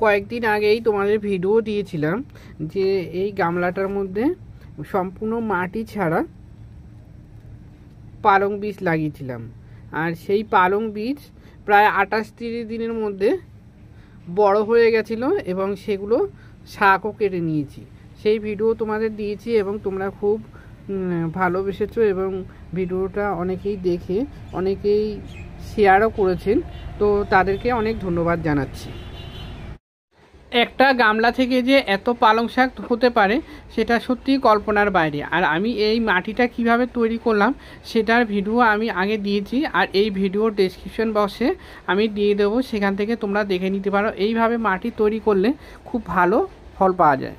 কয়েকদিন আগেই তোমাদের ভিডিও দিয়েছিলাম যে এই গামলাটার মধ্যে সম্পূর্ণ মাটি ছাড়া পালং বীজ লাগিয়েছিলাম। আর সেই পালং বীজ প্রায় 28-30 দিনের মধ্যে বড় হয়ে গেছিল এবং সেগুলো শাকও কেটে নিয়েছি। সেই ভিডিও তোমাদের দিয়েছি এবং তোমরা খুব ভালোবেসেছো এবং ভিডিওটা অনেকেই দেখে অনেকেই শেয়ারও করেছেন, তো তাদেরকে অনেক ধন্যবাদ জানাচ্ছি। একটা গামলা থেকে যে এত পালং শাক হতে পারে সেটা সত্যিই কল্পনার বাইরে। আর আমি এই মাটিটা কিভাবে তৈরি করলাম সেটার ভিডিও আমি আগে দিয়েছি, আর এই ভিডিওর ডেসক্রিপশন বক্সে আমি দিয়ে দেবো, সেখান থেকে তোমরা দেখে নিতে পারো। এইভাবে মাটি তৈরি করলে খুব ভালো ফল পাওয়া যায়।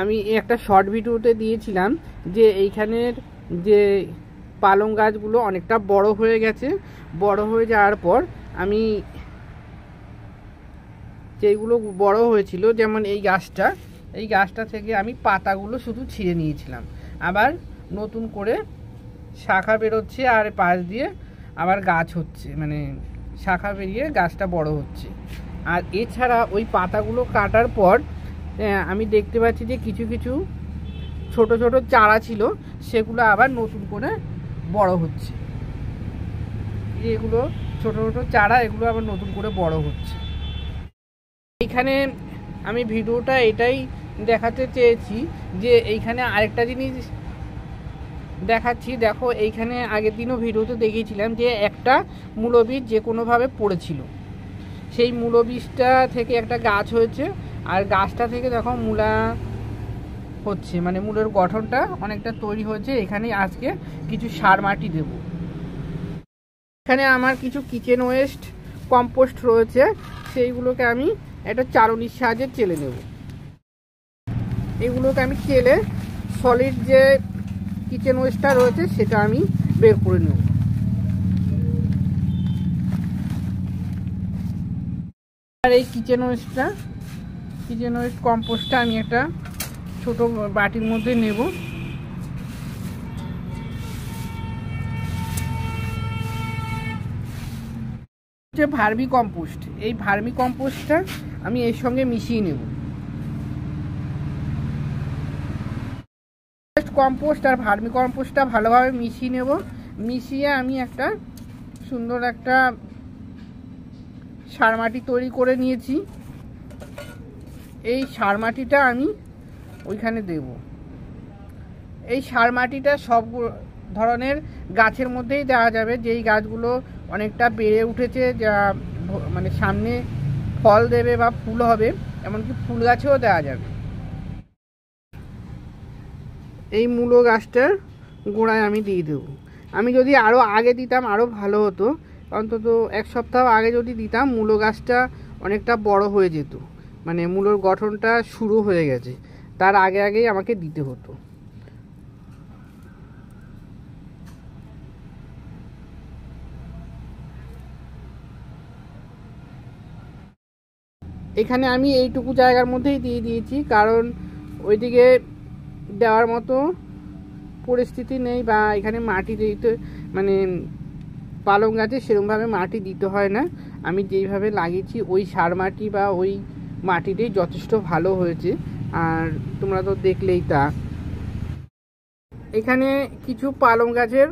আমি একটা শর্ট ভিডিওতে দিয়েছিলাম যে এইখানের যে পালং গাছগুলো অনেকটা বড় হয়ে গেছে। বড় হয়ে যাওয়ার পর আমি যেগুলো বড় হয়েছিল, যেমন এই গাছটা থেকে আমি পাতাগুলো শুধু ছিঁড়ে নিয়েছিলাম। আবার নতুন করে শাখা বেরোচ্ছে আর পাশ দিয়ে আবার গাছ হচ্ছে, মানে শাখা বেরিয়ে গাছটা বড় হচ্ছে। আর এছাড়া ওই পাতাগুলো কাটার পর আমি দেখতে পাচ্ছি যে কিছু কিছু ছোট ছোট চারা ছিল, সেগুলো আবার নতুন করে বড় হচ্ছে। এগুলো ছোট ছোট চারা, এগুলো আবার নতুন করে বড় হচ্ছে। এইখানে আমি ভিডিওটা এটাই দেখাতে চেয়েছি যে এইখানে আরেকটা জিনিস দেখাচ্ছি। দেখো, এইখানে আগের দিনও ভিডিওতে দেখিয়েছিলাম যে একটা মূলো বীজ যে কোনোভাবে পড়েছিল, সেই মূলো বীজটা থেকে একটা গাছ হয়েছে। আর গাছটা থেকে দেখো মূলা হচ্ছে, মানে মূলের গঠনটা অনেকটা তৈরি হয়েছে। এখানে আজকে কিছু সার মাটি দেব। এখানে আমার কিছু কিচেন ওয়েস্ট কম্পোস্ট রয়েছে, সেইগুলোকে আমি একটা চালনির সাহায্যে চেলে নেব। এগুলোকে আমি চেলে সলিড যে কিচেন ওয়েস্টটা রয়েছে সেটা আমি বের করে নেব। আর এই কিচেন ওয়েস্ট কম্পোস্টটা আমি একটা ছোট বাটির মধ্যে নেব। যে ভার্মি কম্পোস্ট, এই ভার্মি কম্পোস্টটা আমি এর সঙ্গে মিশিয়ে নেব। কম্পোস্ট আর ভার্মি কম্পোস্টটা ভালোভাবে মিশিয়ে নেব। মিশিয়ে আমি একটা সুন্দর একটা সার মাটি তৈরি করে নিয়েছি। এই সার মাটিটা আমি ওইখানে দেব। এই সার মাটিটা সব ধরনের গাছের মধ্যেই দেওয়া যাবে, যেই গাছগুলো অনেকটা বেড়ে উঠেছে, যা মানে সামনে ফল দেবে বা ফুল হবে, এমনকি ফুল গাছেও দেওয়া যাবে। এই মূলো গাছটার গোড়ায় আমি দিয়ে দেবো। আমি যদি আরও আগে দিতাম আরও ভালো হতো, অন্তত 1 সপ্তাহ আগে যদি দিতাম মূলো গাছটা অনেকটা বড় হয়ে যেত, মানে মূলোর গঠনটা শুরু হয়ে গেছে, তার আগেই আমাকে দিতে হতো। এখানে আমি এইটুকু জায়গার মধ্যেই দিয়ে দিয়েছি, কারণ ওইদিকে দেওয়ার মতো পরিস্থিতি নেই, বা এখানে মাটি দিতে মানে পালং গাছে সেরকমভাবে মাটি দিতে হয় না। আমি যেইভাবে লাগিয়েছি ওই সার মাটি বা ওই মাটিটাই যথেষ্ট ভালো হয়েছে, আর তোমরা তো দেখলেই তা। এখানে কিছু পালং গাছের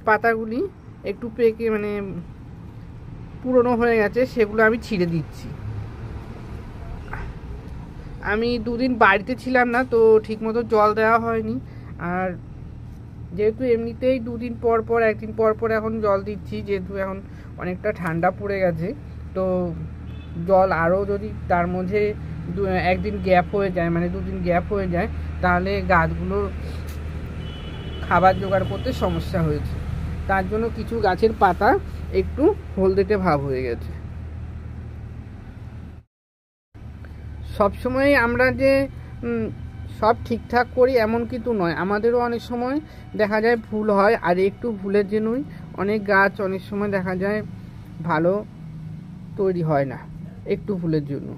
পাতাগুলি একটু পেকে মানে পুরনো হয়ে গেছে, সেগুলো আমি ছিঁড়ে দিচ্ছি। আমি 2 দিন বাড়িতে ছিলাম না, তো ঠিকমতো জল দেওয়া হয়নি। আর যেহেতু এমনিতেই 2 দিন পর পর 1 দিন পর পর এখন জল দিচ্ছি, যেহেতু এখন অনেকটা ঠান্ডা পড়ে গেছে, তো জল আরও যদি তার মধ্যে 1 দিন গ্যাপ হয়ে যায়, মানে 2 দিন গ্যাপ হয়ে যায়, তাহলে গাছগুলোর খাবার জোগাড় করতে সমস্যা হয়েছে। তার জন্য কিছু গাছের পাতা একটু হলদেটে ভাব হয়ে গেছে। সবসময় আমরা যে সব ঠিকঠাক করি এমন কিন্তু নয়, আমাদেরও অনেক সময় দেখা যায় ভুল হয়। আর একটু ভুলের জন্যই অনেক গাছ অনেক সময় দেখা যায় ভালো তৈরি হয় না, একটু ভুলের জন্য।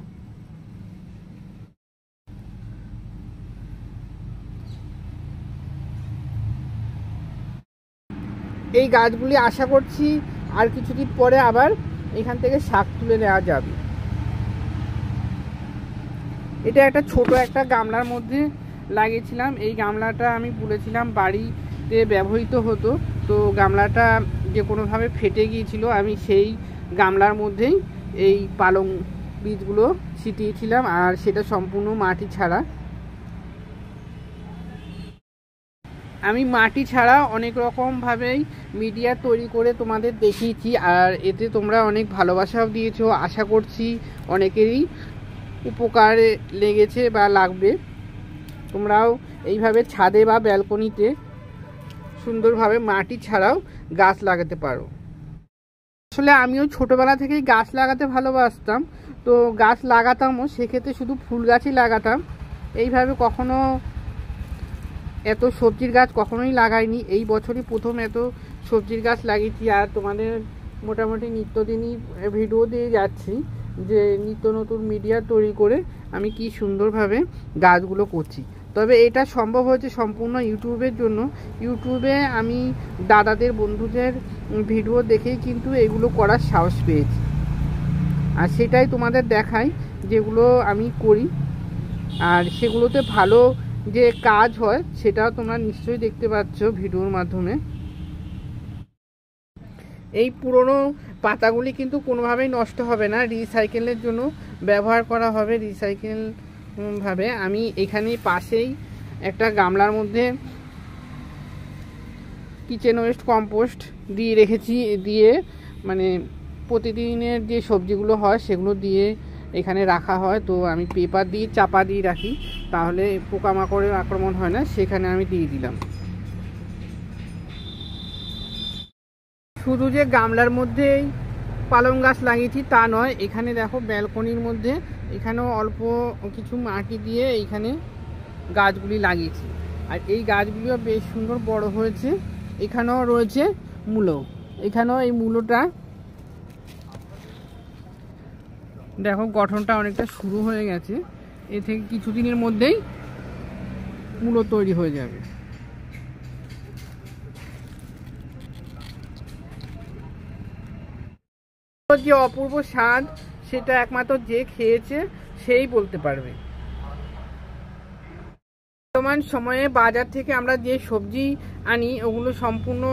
এই গাছগুলি আশা করছি আর কিছুদিন পরে আবার এখান থেকে শাক তুলে নেওয়া যাবে। এটা একটা ছোট একটা গামলার মধ্যে লাগিয়েছিলাম। এই গামলাটা আমি বলেছিলাম বাড়িতে ব্যবহৃত হতো, তো গামলাটা যে কোনোভাবে ফেটে গিয়েছিল, আমি সেই গামলার মধ্যেই এই পালং বীজগুলো ছিটিয়েছিলাম, আর সেটা সম্পূর্ণ মাটি ছাড়া। আমি মাটি ছাড়া অনেক রকমভাবেই মিডিয়া তৈরি করে তোমাদের দেখিয়েছি, আর এতে তোমরা অনেক ভালোবাসাও দিয়েছো। আশা করছি অনেকেরই উপকারে লেগেছে বা লাগবে। তোমরাও এইভাবে ছাদে বা ব্যালকনিতে সুন্দরভাবে মাটি ছাড়াও গাছ লাগাতে পারো। আসলে আমিও ছোটোবেলা থেকেই গাছ লাগাতে ভালোবাসতাম, তো গাছ লাগাতামও, সেক্ষেত্রে শুধু ফুল গাছই লাগাতাম। এইভাবে কখনো এত সবজির গাছ কখনোই লাগাইনি। এই বছরই প্রথম এত সবজির গাছ লাগিয়েছি, আর তোমাদের মোটামুটি নিত্যদিনই ভিডিও দিয়ে যাচ্ছি যে নিত্য নতুন মিডিয়া তৈরি করে আমি কি সুন্দরভাবে গাছগুলো করছি। তবে এটা সম্ভব হয়েছে সম্পূর্ণ ইউটিউবের জন্য। ইউটিউবে আমি দাদাদের, বন্ধুদের ভিডিও দেখেই কিন্তু এগুলো করার সাহস পেয়েছি, আর সেটাই তোমাদের দেখাই যেগুলো আমি করি, আর সেগুলোতে ভালো যে কাজ হয় সেটাও তোমরা নিশ্চয়ই দেখতে পাচ্ছ ভিডিওর মাধ্যমে। এই পুরনো পাতাগুলি কিন্তু কোনোভাবেই নষ্ট হবে না, রিসাইকেলের জন্য ব্যবহার করা হবে, রিসাইকেল ভাবে। আমি এখানে পাশেই একটা গামলার মধ্যে কিচেন ওয়েস্ট কম্পোস্ট দিয়ে রেখেছি, দিয়ে মানে প্রতিদিনের যে সবজিগুলো হয় সেগুলো দিয়ে এখানে রাখা হয়। তো আমি পেপার দিয়ে চাপা দিয়ে রাখি, তাহলে পোকামাকড়ের আক্রমণ হয় না, সেখানে আমি দিয়ে দিলাম। শুধু যে গামলার মধ্যেই পালং গাছ লাগিয়েছি তা নয়, এখানে দেখো ব্যালকনির মধ্যে এখানেও অল্প কিছু মাটি দিয়ে এইখানে গাছগুলি লাগিয়েছি, আর এই গাছগুলিও বেশ সুন্দর বড় হয়েছে। এখানেও রয়েছে মূলো, এখানেও এই মূলোটা দেখো গঠনটা অনেকটা শুরু হয়ে গেছে। এ থেকে কিছুদিনের মধ্যেই মূলো তৈরি হয়ে যাবে। যে অপূর্ব স্বাদ সেটা একমাত্র যে খেয়েছে সেই বলতে পারবে। বর্তমান সময়ে বাজার থেকে আমরা যে সবজি আনি ওগুলো সম্পূর্ণ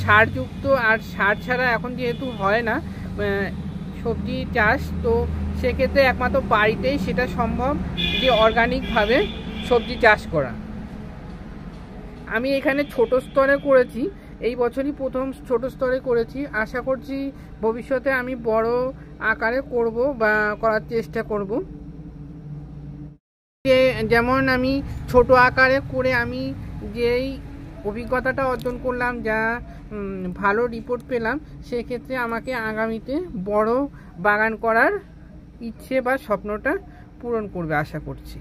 সারযুক্ত, আর সার ছাড়া এখন যেহেতু হয় না সবজি চাষ, তো সেক্ষেত্রে একমাত্র বাড়িতেই সেটা সম্ভব যে অর্গানিকভাবে সবজি চাষ করা। আমি এখানে ছোট স্তরে করেছি, এই বছরই প্রথম ছোট স্তরে করেছি। আশা করছি ভবিষ্যতে আমি বড় আকারে করব বা করার চেষ্টা করব। যেমন আমি ছোট আকারে করে আমি যেই অভিজ্ঞতাটা অর্জন করলাম, যা ভালো রিপোর্ট পেলাম, সেক্ষেত্রে আমাকে আগামীতে বড় বাগান করার ইচ্ছে বা স্বপ্নটা পূরণ করবে আশা করছি।